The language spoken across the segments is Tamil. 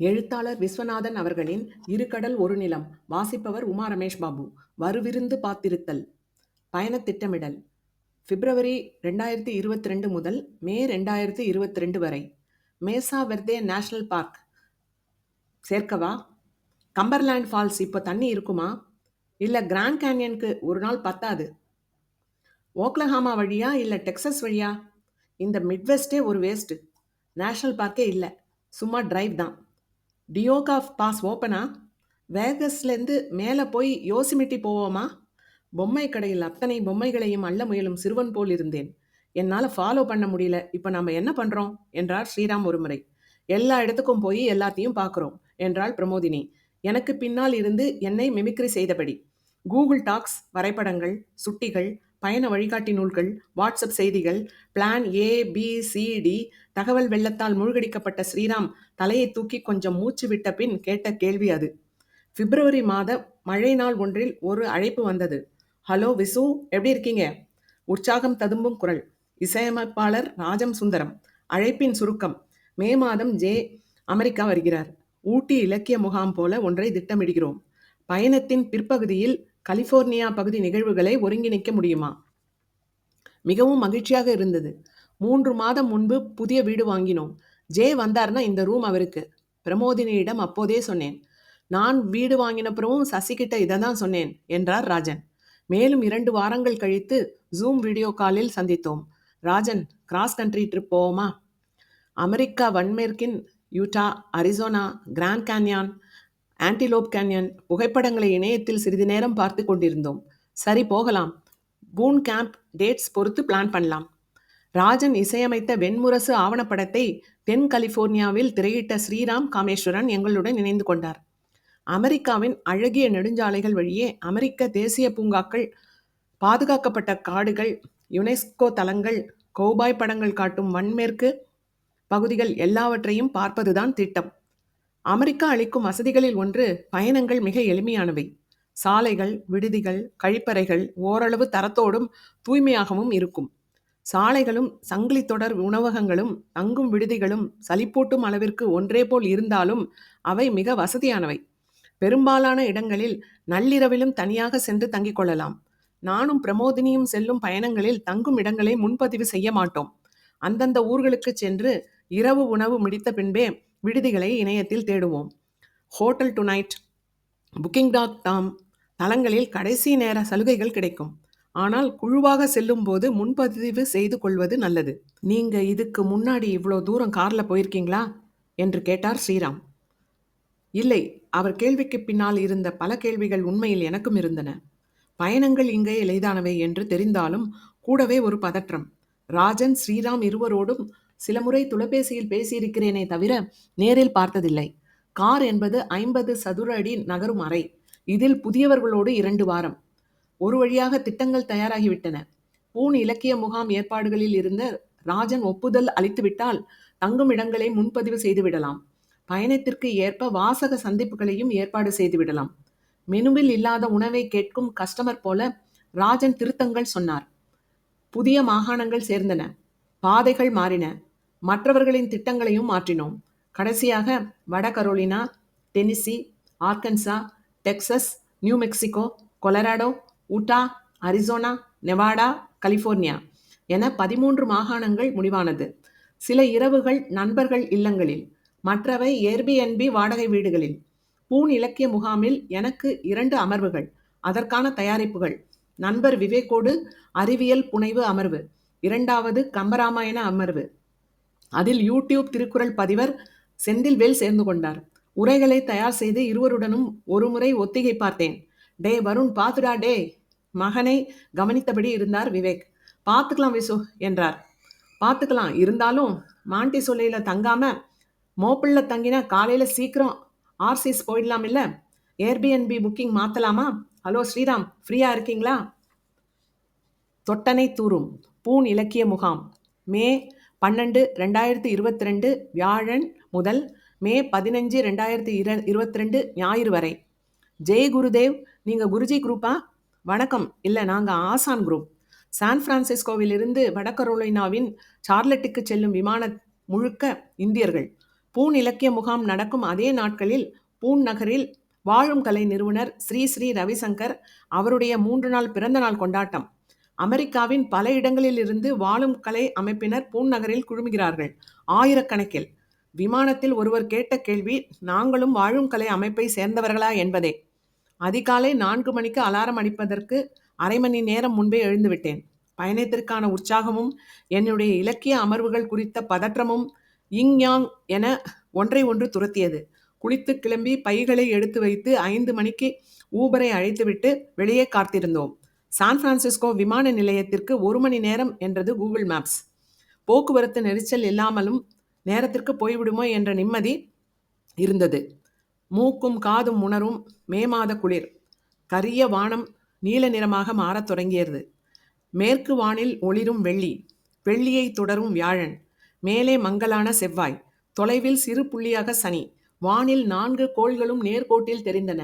எழுத்தாளர் விஸ்வநாதன் அவர்களின் இரு கடல் ஒரு நிலம். வாசிப்பவர் உமா ரமேஷ் பாபு. வருவிருந்து பாத்திருத்தல். பயணத் திட்டமிடல். பிப்ரவரி 2022 முதல் மே 2022 வரை. மேசா வெர்தே நேஷனல் பார்க் சேர்க்கவா? கம்பர்லேண்ட் ஃபால்ஸ் இப்போ தண்ணி இருக்குமா? இல்லை கிராண்ட் கேன்யனுக்கு ஒரு நாள் பத்தாது. ஓக்லஹாமா வழியா இல்லை டெக்சஸ் வழியா? இந்த மிட்வெஸ்டே ஒரு வேஸ்ட்டு. நேஷனல் பார்க்கே இல்லை, சும்மா டிரைவ் தான். டியோகா பாஸ் ஓப்பனா? வேகஸ்லேருந்து மேலே போய் யோசிமிட்டி போவோமா? பொம்மை கடையில் அத்தனை பொம்மைகளையும் அள்ள முயலும் சிறுவன் போல் இருந்தேன். என்னால் ஃபாலோ பண்ண முடியல. இப்போ நம்ம என்ன பண்ணுறோம் என்றார் ஸ்ரீராம் ஒருமுறை. எல்லா இடத்துக்கும் போய் எல்லாத்தையும் பார்க்குறோம் என்றாள் பிரமோதினி எனக்கு பின்னால் இருந்து என்னை மிமிக்ரி செய்தபடி. கூகுள் டாக்ஸ், வரைபடங்கள், சுட்டிகள், பயண வழிகாட்டி நூல்கள், வாட்ஸ்அப் செய்திகள், பிளான் ABCD. தகவல் வெள்ளத்தால் மூழ்கடிக்கப்பட்ட ஸ்ரீராம் தலையை தூக்கி கொஞ்சம் மூச்சு விட்ட பின் கேட்ட கேள்வி அது. பிப்ரவரி மாத மழை நாள் ஒன்றில் ஒரு அழைப்பு வந்தது. ஹலோ விசு, எப்படி இருக்கீங்க? உற்சாகம் ததும்பும் குரல். இசையமைப்பாளர் ராஜம் சுந்தரம். அழைப்பின் சுருக்கம். மே மாதம் அமெரிக்கா வருகிறார். ஊட்டி இலக்கிய முகாம் போல ஒன்றை திட்டமிடுகிறோம். பயணத்தின் பிற்பகுதியில் கலிபோர்னியா பகுதி நிகழ்வுகளை ஒருங்கிணைக்க முடியுமா? மிகவும் மகிழ்ச்சியாக இருந்தது. 3 மாதம் முன்பு புதிய வீடு வாங்கினோம். வந்தார்னா இந்த ரூம் அவருக்கு. பிரமோதினியிடம் அப்போதே சொன்னேன். நான் வீடு வாங்கினப்புறமும் சசிகிட்ட இதை தான் சொன்னேன் என்றார் ராஜன். மேலும் 2 வாரங்கள் கழித்து ஜூம் வீடியோ காலில் சந்தித்தோம். ராஜன், கிராஸ் கண்ட்ரி ட்ரிப் போவோமா? அமெரிக்கா வன்மேற்கின் Utah, Arizona, grand canyon, antelope canyon புகைப்படங்களை இணையத்தில் சிறிது நேரம் பார்த்து கொண்டிருந்தோம். சரி, போகலாம். பூன் கேம்ப் டேட்ஸ் பொறுத்து பிளான் பண்ணலாம். ராஜன் இசையமைத்த வெண்முரசு ஆவணப்படத்தை தென் கலிபோர்னியாவில் திரையிட்ட ஸ்ரீராம் காமேஸ்வரன் எங்களுடன் இணைந்து கொண்டார். அமெரிக்காவின் அழகிய நெடுஞ்சாலைகள் வழியே அமெரிக்க தேசிய பூங்காக்கள், பாதுகாக்கப்பட்ட காடுகள், யுனெஸ்கோ தலங்கள், கௌபாய் படங்கள் காட்டும் வன்மேற்கு பகுதிகள் எல்லாவற்றையும் பார்ப்பதுதான் திட்டம். அமெரிக்கா அளிக்கும் வசதிகளில் ஒன்று, பயணங்கள் மிக எளிமையானவை. சாலைகள், விடுதிகள், கழிப்பறைகள் ஓரளவு தரத்தோடும் தூய்மையாகவும் இருக்கும். சாலைகளும் சங்கிலி தொடர் உணவகங்களும் தங்கும் விடுதிகளும் சலிப்பூட்டும் அளவிற்கு ஒன்றே போல் இருந்தாலும் அவை மிக வசதியானவை. பெரும்பாலான இடங்களில் நள்ளிரவிலும் தனியாக சென்று தங்கிக் கொள்ளலாம். நானும் பிரமோதினியும் செல்லும் பயணங்களில் தங்கும் இடங்களை முன்பதிவு செய்ய மாட்டோம். அந்தந்த ஊர்களுக்கு சென்று இரவு உணவு முடித்த பின்பே விடுதிகளை இணையத்தில் தேடுவோம். ஹோட்டல் டுநைட், Booking.com தளங்களில் கடைசி நேர சலுகைகள் கிடைக்கும். ஆனால் குழுவாக செல்லும் போது முன்பதிவு செய்து கொள்வது நல்லது. நீங்க இதுக்கு முன்னாடி இவ்வளோ தூரம் காரில் போயிருக்கீங்களா என்று கேட்டார் ஸ்ரீராம். இல்லை. அவர் கேள்விக்கு பின்னால் இருந்த பல கேள்விகள் உண்மையில் எனக்கும் இருந்தன. பயணங்கள் இங்கே எளிதானவை என்று தெரிந்தாலும் கூடவே ஒரு பதற்றம். ராஜன், ஸ்ரீராம் இருவரோடும் சில முறை தொலைபேசியில் பேசியிருக்கிறேனே தவிர நேரில் பார்த்ததில்லை. கார் என்பது 50 சதுர அடி நகரும் அறை. இதில் புதியவர்களோடு 2 வாரம். ஒரு வழியாக திட்டங்கள் தயாராகிவிட்டன. பூன் இலக்கிய முகாம் ஏற்பாடுகளில் இருந்த ராஜன் ஒப்புதல் அளித்துவிட்டால் தங்கும் இடங்களை முன்பதிவு செய்துவிடலாம். பயணத்திற்கு ஏற்ப வாசக சந்திப்புகளையும் ஏற்பாடு செய்துவிடலாம். மெனுவில் இல்லாத உணவை கேட்கும் கஸ்டமர் போல ராஜன் திருத்தங்கள் சொன்னார். புதிய மாகாணங்கள் சேர்ந்தன. பாதைகள் மாறின. மற்றவர்களின் திட்டங்களையும் மாற்றினோம். கடைசியாக வட Carolina, Tennessee, Arkansas, Texas, New Mexico, Colorado, Utah, Arizona, Nevada, California என 13 மாகாணங்கள் முடிவானது. சில இரவுகள் நண்பர்கள் இல்லங்களில், மற்றவை ஏர்பிஎன்பி வாடகை வீடுகளில். பூன் இலக்கிய முகாமில் எனக்கு 2 அமர்வுகள். அதற்கான தயாரிப்புகள். நண்பர் விவேக்கோடு அறிவியல் புனைவு அமர்வு, 2வது கம்பராமாயண அமர்வு. அதில் யூடியூப் திருக்குறள் பதிவர் செந்தில்வேல் சேர்ந்து கொண்டார். உரைகளை தயார் செய்து இருவருடனும் ஒரு முறை ஒத்திகை பார்த்தேன். டே வருண், பாத்துடா டே. மகனை கவனித்தபடி இருந்தார் விவேக். பார்த்துக்கலாம் விசு என்றார். பார்த்துக்கலாம், இருந்தாலும் மாண்டி சொல்லையில தங்காம மோப்பிள்ல தங்கினா காலையில சீக்கிரம் ஆர்சிஸ் போயிடலாம் இல்ல? ஏர்பிஎன்பி புக்கிங் மாத்தலாமா? ஹலோ ஸ்ரீராம், ஃப்ரீயா இருக்கீங்களா? தொட்டனை தூரும் பூன் இலக்கிய முகாம் மே 12, 2022 வியாழன் முதல் மே 15, 2022 ஞாயிறு வரை. ஜெய் குருதேவ், நீங்கள் குருஜி குரூப்பா? வணக்கம். இல்லை, நாங்கள் ஆசான் குரூப். சான் பிரான்சிஸ்கோவிலிருந்து வட கரோலினாவின் சார்லட்டுக்கு செல்லும் விமான முழுக்க இந்தியர்கள். பூன் இலக்கிய முகாம் நடக்கும் அதே நாட்களில் பூன் நகரில் வாழும் கலை நிறுவனர் ஸ்ரீ ஸ்ரீ ரவிசங்கர் அவருடைய 3 நாள் பிறந்த நாள் கொண்டாட்டம். அமெரிக்காவின் பல இடங்களில் இருந்து வாழும் கலை அமைப்பினர் பூன் நகரில் குழுமுகிறார்கள், ஆயிரக்கணக்கில். விமானத்தில் ஒருவர் கேட்ட கேள்வி நாங்களும் வாழும் கலை அமைப்பை சேர்ந்தவர்களா என்பதே. அதிகாலை 4 மணிக்கு அலாரம் அடிப்பதற்கு அரை மணி நேரம் முன்பே எழுந்துவிட்டேன். பயணத்திற்கான உற்சாகமும் என்னுடைய இலக்கிய அமர்வுகள் குறித்த பதற்றமும் இங் யாங் என ஒன்றை ஒன்று துரத்தியது. குளித்து கிளம்பி பைகளை எடுத்து வைத்து 5 மணிக்கு ஊபரை அழைத்துவிட்டு வெளியே காத்திருந்தோம். சான் பிரான்சிஸ்கோ விமான நிலையத்திற்கு 1 மணி நேரம் என்றது கூகுள் மேப்ஸ். போக்குவரத்து நெரிசல் இல்லாமலும் நேரத்திற்கு போய்விடுமோ என்ற நிம்மதி இருந்தது. மூக்கும் காதும் உணரும் மே மாத குளிர். கரிய வானம் நீல நிறமாக மாறத் தொடங்கியது. மேற்கு வானில் ஒளிரும் வெள்ளி, வெள்ளியை தொடரும் வியாழன், மேலே மங்கலான செவ்வாய், தொலைவில் சிறு புள்ளியாக சனி. வானில் 4 கோள்களும் நேர்கோட்டில் தெரிந்தன.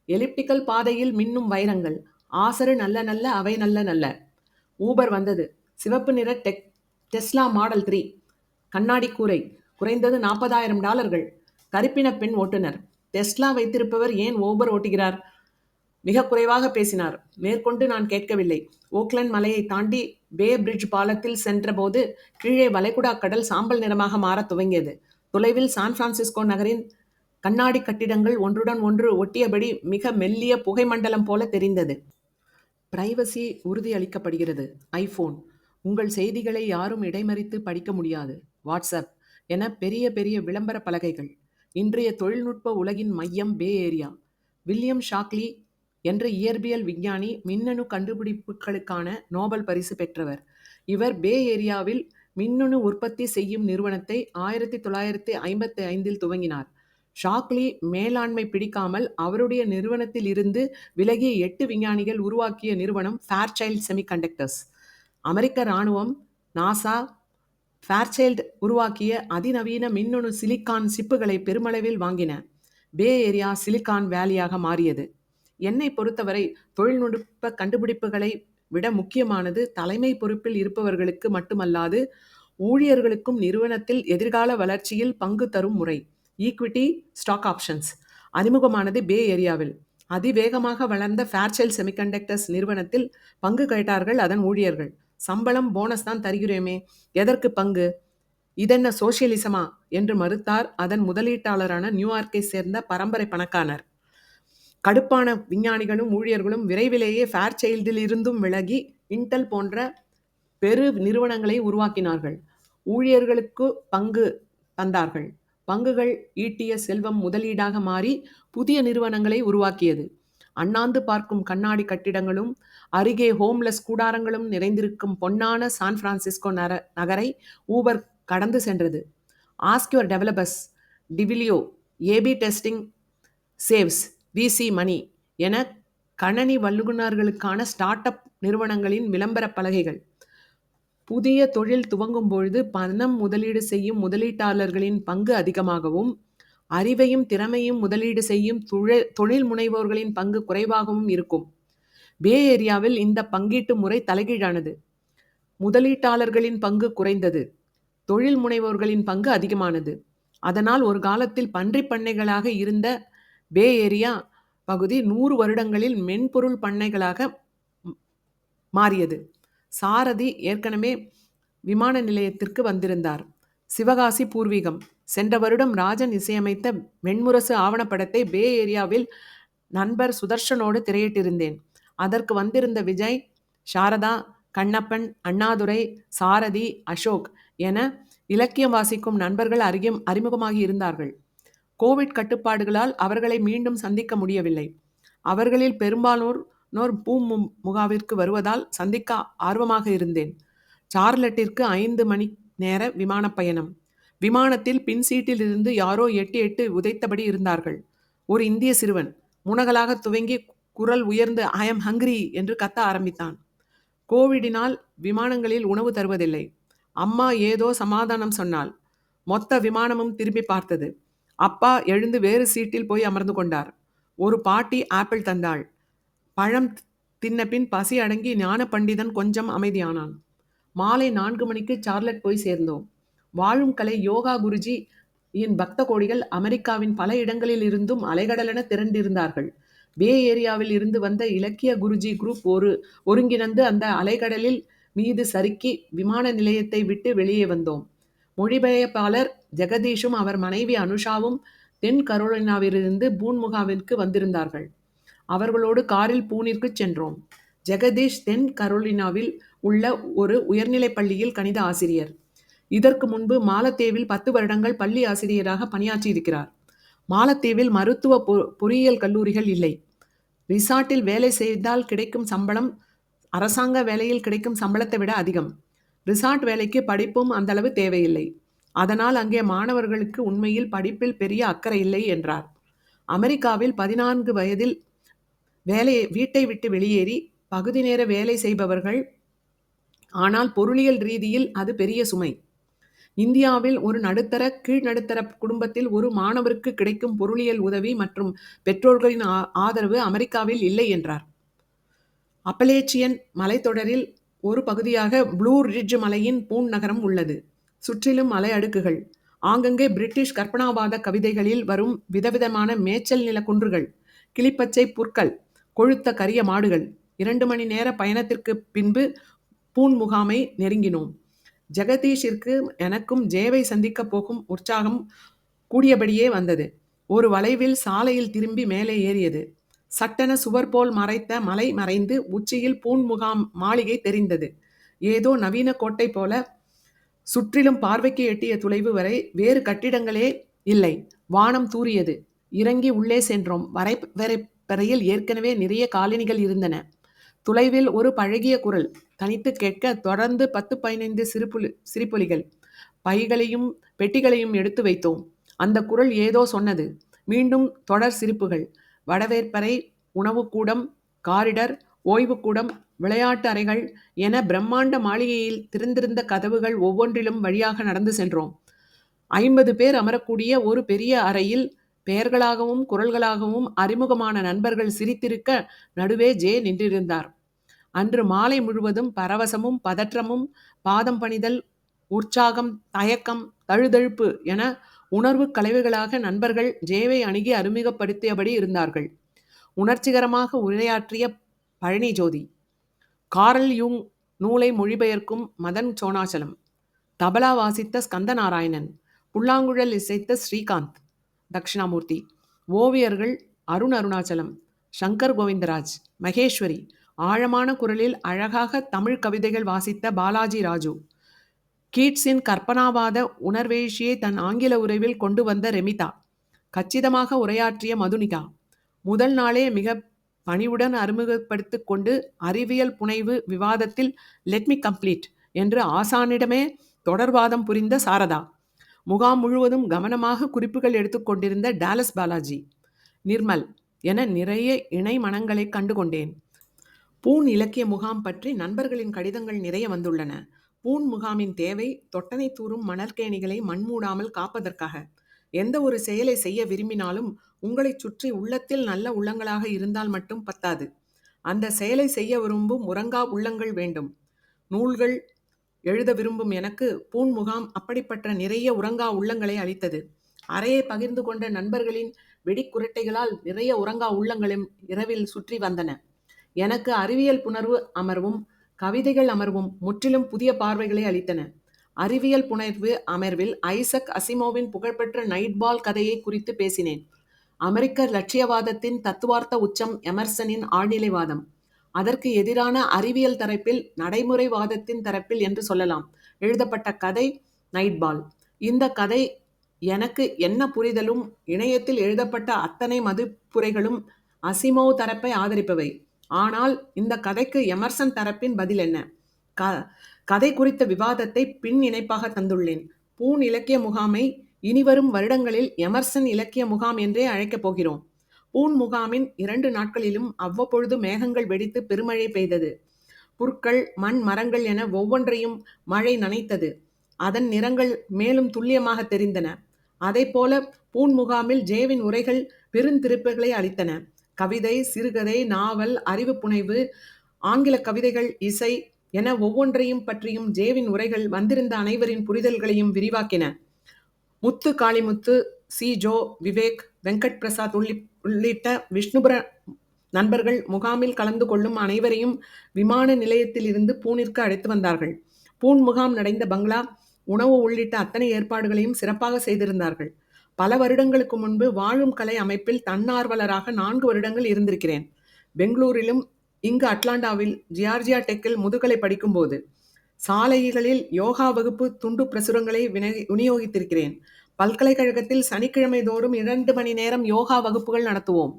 எலிப்டிக்கல் பாதையில் மின்னும் வைரங்கள். ஆசரு நல்ல நல்ல, அவை நல்ல நல்ல. ஊபர் வந்தது. சிவப்பு நிற டெஸ்லா மாடல் 3, கண்ணாடி கூரை, குறைந்தது $40,000. கருப்பின பெண் ஓட்டுநர். டெஸ்லா வைத்திருப்பவர் ஏன் ஊபர் ஓட்டுகிறார்? மிக குறைவாக பேசினார். மேற்கொண்டு நான் கேட்கவில்லை. ஓக்லண்ட் மலையை தாண்டி பே பிரிட்ஜ் பாலத்தில் சென்றபோது கீழே வளைகுடா கடல் சாம்பல் நிறமாக மாறத் துவங்கியது. தொலைவில் சான் பிரான்சிஸ்கோ நகரின் கண்ணாடி கட்டிடங்கள் ஒன்றுடன் ஒன்று ஒட்டியபடி மிக மெல்லிய புகை மண்டலம் போல தெரிந்தது. பிரைவசி உறுதியளிக்கப்படுகிறது. ஐபோன், உங்கள் செய்திகளை யாரும் இடைமறித்து படிக்க முடியாது. வாட்ஸ்அப் என பெரிய பெரிய விளம்பர பலகைகள். இன்றைய தொழில்நுட்ப உலகின் மையம் பே ஏரியா. வில்லியம் ஷாக்லி என்ற இயற்பியல் விஞ்ஞானி மின்னணு கண்டுபிடிப்புகளுக்கான நோபல் பரிசு பெற்றவர். இவர் பே ஏரியாவில் மின்னணு உற்பத்தி செய்யும் நிறுவனத்தை 1955 துவங்கினார். ஷாக்லி மேலாண்மை பிடிக்காமல் அவருடைய நிறுவனத்தில் இருந்து விலகிய 8 விஞ்ஞானிகள் உருவாக்கிய நிறுவனம் ஃபேர்சைல்ட் செமிகண்டக்டர்ஸ். அமெரிக்க இராணுவம், நாசா ஃபேர்சைல்ட் உருவாக்கிய அதிநவீன மின்னணு சிலிக்கான் சிப்புகளை பெருமளவில் வாங்கின. பே ஏரியா சிலிக்கான் வேலியாக மாறியது. என்னை பொறுத்தவரை தொழில்நுட்ப கண்டுபிடிப்புகளை விட முக்கியமானது தலைமை பொறுப்பில் இருப்பவர்களுக்கு மட்டுமல்லாது ஊழியர்களுக்கும் நிறுவனத்தில் எதிர்கால வளர்ச்சியில் பங்கு தரும் முறை. ஈக்விட்டி ஸ்டாக் ஆப்ஷன்ஸ் அறிமுகமானது பே ஏரியாவில். அதிவேகமாக வளர்ந்த ஃபேர்சைல்ட் செமிகண்டக்டர்ஸ் நிறுவனத்தில் பங்கு கேட்டார்கள் அதன் ஊழியர்கள். சம்பளம், போனஸ் தான் தருகிறோமே, எதற்கு பங்கு? இதென்ன சோசியலிசமா என்று மறுத்தார் அதன் முதலீட்டாளரான நியூயார்க்கை சேர்ந்த பரம்பரை பணக்காரர். கடுப்பான விஞ்ஞானிகளும் ஊழியர்களும் விரைவிலேயே ஃபேர்சைல்டில் இருந்தும் விலகி இன்டெல் போன்ற பெரு நிறுவனங்களை உருவாக்கினார்கள். ஊழியர்களுக்கு பங்கு தந்தார்கள். பங்குகள் ஈட்டிய செல்வம் முதலீடாக மாறி புதிய நிறுவனங்களை உருவாக்கியது. அண்ணாந்து பார்க்கும் கண்ணாடி கட்டிடங்களும் அருகே ஹோம்லெஸ் கூடாரங்களும் நிறைந்திருக்கும் பொன்னான சான் பிரான்சிஸ்கோ நகரை ஊபர் கடந்து சென்றது. Ask your developers, Twilio, AB testing saves VC money என கணனி வல்லுநர்களுக்கான ஸ்டார்ட் அப் நிறுவனங்களின் விளம்பர பலகைகள். புதிய தொழில் துவங்கும் பொழுது பணம் முதலீடு செய்யும் முதலீட்டாளர்களின் பங்கு அதிகமாகவும் அறிவையும் திறமையும் முதலீடு செய்யும் தொழில் முனைவோர்களின் பங்கு குறைவாகவும் இருக்கும். பே ஏரியாவில் இந்த பங்கீட்டு முறை தலைகீழானது. முதலீட்டாளர்களின் பங்கு குறைந்தது, தொழில் முனைவோர்களின் பங்கு அதிகமானது. அதனால் ஒரு காலத்தில் பன்றி பண்ணைகளாக இருந்த பே ஏரியா பகுதி 100 வருடங்களில் மென்பொருள் பண்ணைகளாக மாறியது. சாரதி ஏற்கனவே விமான நிலையத்திற்கு வந்திருந்தார். சிவகாசி பூர்வீகம். சென்ற வருடம் ராஜன் இசையமைத்த வெண்முரசு ஆவணப்படத்தை பே ஏரியாவில் நண்பர் சுதர்ஷனோடு திரையிட்டிருந்தேன். அதற்கு வந்திருந்த விஜய், சாரதா, கண்ணப்பன், அண்ணாதுரை, சாரதி, அசோக் என இலக்கியம் வாசிக்கும் நண்பர்கள் அறிமுகமாகி இருந்தார்கள். கோவிட் கட்டுப்பாடுகளால் அவர்களை மீண்டும் சந்திக்க முடியவில்லை. அவர்களில் பெரும்பாலோர் பூமுகாவிற்கு வருவதால் சந்திக்க ஆர்வமாக இருந்தேன். சார்லட்டிற்கு 5 மணி நேர விமான பயணம். விமானத்தில் பின் சீட்டில் இருந்து யாரோ எட்டு உதைத்தபடி இருந்தார்கள். ஒரு இந்திய சிறுவன் முனகலாக துவங்கி குரல் உயர்ந்து ஐ எம் ஹங்கிரி என்று கத்த ஆரம்பித்தான். கோவிடினால் விமானங்களில் உணவு தருவதில்லை. அம்மா ஏதோ சமாதானம் சொன்னாள். மொத்த விமானமும் திரும்பி பார்த்தது. அப்பா எழுந்து வேறு சீட்டில் போய் அமர்ந்து கொண்டார். ஒரு பாட்டி ஆப்பிள் தந்தாள். பழம் தின்ன பின் பசி அடங்கி ஞான பண்டிதன் கொஞ்சம் அமைதியானான். மாலை 4 மணிக்கு சார்லட் போய் சேர்ந்தோம். வாழும் கலை யோகா குருஜி பக்த கோடிகள் அமெரிக்காவின் பல இடங்களில் இருந்தும் அலைகடலென திரண்டிருந்தார்கள். பே ஏரியாவில் இருந்து வந்த இலக்கிய குருஜி குரூப் ஒருங்கிணைந்து அந்த அலைகடலில் மீது சறுக்கி விமான நிலையத்தை விட்டு வெளியே வந்தோம். மொழிபெயர்ப்பாளர் ஜெகதீஷும் அவர் மனைவி அனுஷாவும் தென் கரோலினாவிலிருந்து பூன்முகாவிற்கு வந்திருந்தார்கள். அவர்களோடு காரில் பூனிற்கு சென்றோம். ஜெகதீஷ் தென் கரோலினாவில் உள்ள ஒரு உயர்நிலைப் பள்ளியில் கணித ஆசிரியர். இதற்கு முன்பு மாலத்தீவில் 10 வருடங்கள் பள்ளி ஆசிரியராக பணியாற்றியிருக்கிறார். மாலத்தீவில் மருத்துவ பொறியியல் கல்லூரிகள் இல்லை. ரிசார்ட்டில் வேலை செய்தால் கிடைக்கும் சம்பளம் அரசாங்க வேலையில் கிடைக்கும் சம்பளத்தை விட அதிகம். ரிசார்ட் வேலைக்கு படிப்பும் அந்தளவு தேவையில்லை. அதனால் அங்கே மாணவர்களுக்கு உண்மையில் படிப்பில் பெரிய அக்கறை இல்லை என்றார். அமெரிக்காவில் 14 வயதில் வீட்டை விட்டு வெளியேறி பகுதி நேர வேலை செய்பவர்கள். ஆனால் பொருளியல் ரீதியில் அது பெரிய சுமை. இந்தியாவில் ஒரு கீழ்நடுத்தர குடும்பத்தில் ஒரு மாணவருக்கு கிடைக்கும் பொருளியல் உதவி மற்றும் பெற்றோர்களின் ஆதரவு அமெரிக்காவில் இல்லை என்றார். அப்பலேச்சியன் மலைத்தொடரில் ஒரு பகுதியாக ப்ளூ ரிட்ஜ் மலையின் பூன் நகரம் உள்ளது. சுற்றிலும் மலை அடுக்குகள். ஆங்கங்கே பிரிட்டிஷ் கற்பனாவாத கவிதைகளில் வரும் விதவிதமான மேய்ச்சல் நில குன்றுகள், கிளிப்பச்சை புற்கள், கொழுத்த கரிய மாடுகள். 2 மணி நேர பயணத்திற்கு பின்பு பூன் முகாமை நெருங்கினோம். ஜெகதீஷிற்கு எனக்கும் ஜேவை சந்திக்க போகும் உற்சாகம் கூடியபடியே வந்தது. ஒரு வளைவில் சாலையில் திரும்பி மேலே ஏறியது. சட்டென சுவர் போல் மறைத்த மலை மறைந்து உச்சியில் பூன் முகாம் மாளிகை தெரிந்தது. ஏதோ நவீன கோட்டை போல. சுற்றிலும் பார்வைக்கு எட்டிய தொலைவு வரை வேறு கட்டிடங்களே இல்லை. வானம் தூரியது. இறங்கி உள்ளே சென்றோம். வரைப்பறையில் ஏற்கனவே நிறைய காலணிகள் இருந்தன. தொலைவில் ஒரு பழகிய குரல் தனித்து கேட்க தொடர்ந்து 10-15 சிரிப்பொலிகள். பைகளையும் பெட்டிகளையும் எடுத்து வைத்தோம். அந்த குரல் ஏதோ சொன்னது. மீண்டும் தொடர் சிரிப்புகள். வடவேற்பறை, உணவுக்கூடம், காரிடர், ஓய்வுக்கூடம், விளையாட்டு அறைகள் என பிரம்மாண்ட மாளிகையில் திறந்திருந்த கதவுகள் ஒவ்வொன்றிலும் வழியாக நடந்து சென்றோம். 50 பேர் அமரக்கூடிய ஒரு பெரிய அறையில் பெயர்களாகவும் குரல்களாகவும் அறிமுகமான நண்பர்கள் சிரித்திருக்க நடுவே ஜே நின்றிருந்தார். அன்று மாலை முழுவதும் பரவசமும் பதற்றமும் பாதம் பணிதல், உற்சாகம், தயக்கம், தழுதழுப்பு என உணர்வு கலவைகளாக நண்பர்கள் ஜேவை அணுகி அறிமுகப்படுத்தியபடி இருந்தார்கள். உணர்ச்சிகரமாக உரையாற்றிய பழனி ஜோதி, காரல் யூங் நூலை மொழிபெயர்க்கும் மதன் சோனாச்சலம், தபலா வாசித்த ஸ்கந்தநாராயணன், புல்லாங்குழல் இசைத்த ஸ்ரீகாந்த் தட்சிணாமூர்த்தி, ஓவியர்கள் அருணாச்சலம், சங்கர் கோவிந்தராஜ், மகேஸ்வரி, ஆழமான குரலில் அழகாக தமிழ் கவிதைகள் வாசித்த பாலாஜி ராஜு, கீட்ஸின் கற்பனாவாத உணர்வேழ்ச்சியை தன் ஆங்கில உரைவில் கொண்டு வந்த ரெமிதா, கச்சிதமாக உரையாற்றிய மதுனிகா, முதல் நாளே மிக பணிவுடன் அறிமுகப்படுத்தி கொண்டு அறிவியல் புனைவு விவாதத்தில் லெட் மீ கம்ப்ளீட் என்று ஆசானிடமே தொடர்வாதம் புரிந்த சாரதா, முகாம் முழுவதும் கவனமாக குறிப்புகள் எடுத்துக்கொண்டிருந்த டாலஸ் பாலாஜி, நிர்மல் என நிறைய இணை மனங்களை கண்டுகொண்டேன். பூன் இலக்கிய முகாம் பற்றி நண்பர்களின் கடிதங்கள் நிறைய வந்துள்ளன. பூன் முகாமின் தேவை தொட்டனை தூரும் மணற்கேணிகளை மண்மூடாமல் காப்பதற்காக. எந்த ஒரு செயலை செய்ய விரும்பினாலும் உங்களை சுற்றி உள்ளத்தில் நல்ல உள்ளங்களாக இருந்தால் மட்டும் பத்தாது. அந்த செயலை செய்ய விரும்பும் உறங்கா உள்ளங்கள் வேண்டும். நூல்கள் எழுத விரும்பும் எனக்கு பூன் முகாம் அப்படிப்பட்ட நிறைய உறங்கா உள்ளங்களை அளித்தது. அறையை பகிர்ந்து கொண்ட நண்பர்களின் வெடிக்குரட்டைகளால் நிறைய உறங்கா உள்ளங்களும் இரவில் சுற்றி வந்தன. எனக்கு அறிவியல் புணர்வு அமர்வும் கவிதைகள் அமர்வும் முற்றிலும் புதிய பார்வைகளை அளித்தன. அறிவியல் புணர்வு அமர்வில் ஐசக் அசிமோவின் புகழ்பெற்ற நைட்பால் கதையை குறித்து பேசினேன். அமெரிக்க லட்சியவாதத்தின் தத்துவார்த்த உச்சம் எமர்சனின் ஆழ்நிலைவாதம். அதற்கு எதிரான அறிவியல் தரப்பில், நடைமுறைவாதத்தின் தரப்பில் என்று சொல்லலாம் எழுதப்பட்ட கதை நைட்பால். இந்த கதை எனக்கு என்ன புரிதலும் இணையத்தில் எழுதப்பட்ட அத்தனை மதிப்புரைகளும் அசிமோவ் தரப்பை ஆதரிப்பவை. ஆனால் இந்த கதைக்கு எமர்சன் தரப்பின் பதில் என்ன? கதை குறித்த விவாதத்தை பின் இணைப்பாக தந்துள்ளேன். பூன் இலக்கிய முகாமை இனிவரும் வருடங்களில் எமர்சன் இலக்கிய முகாம் என்றே அழைக்கப் போகிறோம். பூன் முகாமின் 2 நாட்களிலும் அவ்வப்பொழுது மேகங்கள் வெடித்து பெருமழை பெய்தது. புற்கள், மண், மரங்கள் என ஒவ்வொன்றையும் மழை நனைத்தது. அதன் நிறங்கள் மேலும் துல்லியமாக தெரிந்தன. அதைப்போல பூன் முகாமில் ஜேவின் உரைகள் பெருந்திருப்புகளை அளித்தன. கவிதை, சிறுகதை, நாவல், அறிவு புனைவு, ஆங்கில கவிதைகள், இசை என ஒவ்வொன்றையும் பற்றியும் ஜேவின் உரைகள் வந்திருந்த அனைவரின் புரிதல்களையும் விரிவாக்கின. முத்து காளிமுத்து, சி. ஜோ, விவேக், வெங்கட் பிரசாத் உள்ளிட்ட விஷ்ணுபுர நண்பர்கள் முகாமில் கலந்து கொள்ளும் அனைவரையும் விமான நிலையத்தில் இருந்து பூனிற்கு அழைத்து வந்தார்கள். பூன் முகாம் நடைந்த பங்களா, உணவு உள்ளிட்ட அத்தனை ஏற்பாடுகளையும் சிறப்பாக செய்திருந்தார்கள். பல வருடங்களுக்கு முன்பு வாழும் கலை அமைப்பில் தன்னார்வலராக 4 வருடங்கள் இருந்திருக்கிறேன். பெங்களூரிலும் இங்கு அட்லாண்டாவில் ஜியார்ஜியா டெக்கில் முதுகலை படிக்கும்போது சாலைகளில் யோகா வகுப்பு துண்டு பிரசுரங்களை விநியோகித்திருக்கிறேன். பல்கலைக்கழகத்தில் சனிக்கிழமை தோறும் 2 மணி நேரம் யோகா வகுப்புகள் நடத்துவோம்.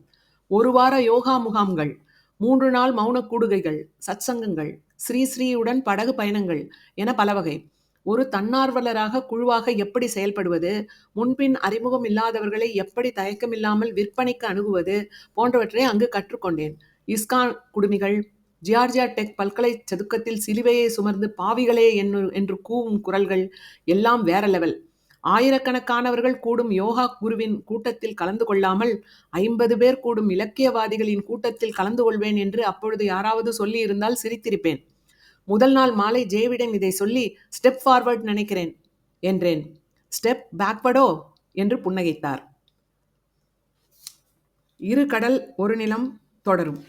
1 வார யோகா முகாம்கள், 3 நாள் மௌனக் கூடுகைகள், சத்சங்கங்கள், ஸ்ரீயுடன் படகு பயணங்கள் என பல வகை. ஒரு தன்னார்வலராக குழுவாக எப்படி செயல்படுவது, முன்பின் அறிமுகம் இல்லாதவர்களை எப்படி தயக்கமில்லாமல் விற்பனைக்கு அணுகுவது போன்றவற்றை அங்கு கற்றுக்கொண்டேன். இஸ்கான் குடுமிகள், ஜியார்ஜியா டெக் பல்கலை சதுக்கத்தில் சிலுவையை சுமர்ந்து பாவிகளே என்று கூவும் குரல்கள் எல்லாம் வேற லெவல். ஆயிரக்கணக்கானவர்கள் கூடும் யோகா குருவின் கூட்டத்தில் கலந்து கொள்ளாமல் 50 பேர் கூடும் இலக்கியவாதிகளின் கூட்டத்தில் கலந்து கொள்வேன் என்று அப்பொழுது யாராவது சொல்லி இருந்தால் சிரித்திருப்பேன். முதல் நாள் மாலை ஜேவிடன் இதை சொல்லி ஸ்டெப் ஃபார்வர்ட் நினைக்கிறேன் என்றேன். ஸ்டெப் பேக்வர்டோ என்று புன்னகைத்தார். 2 கடல் 1 நிலம் தொடரும்.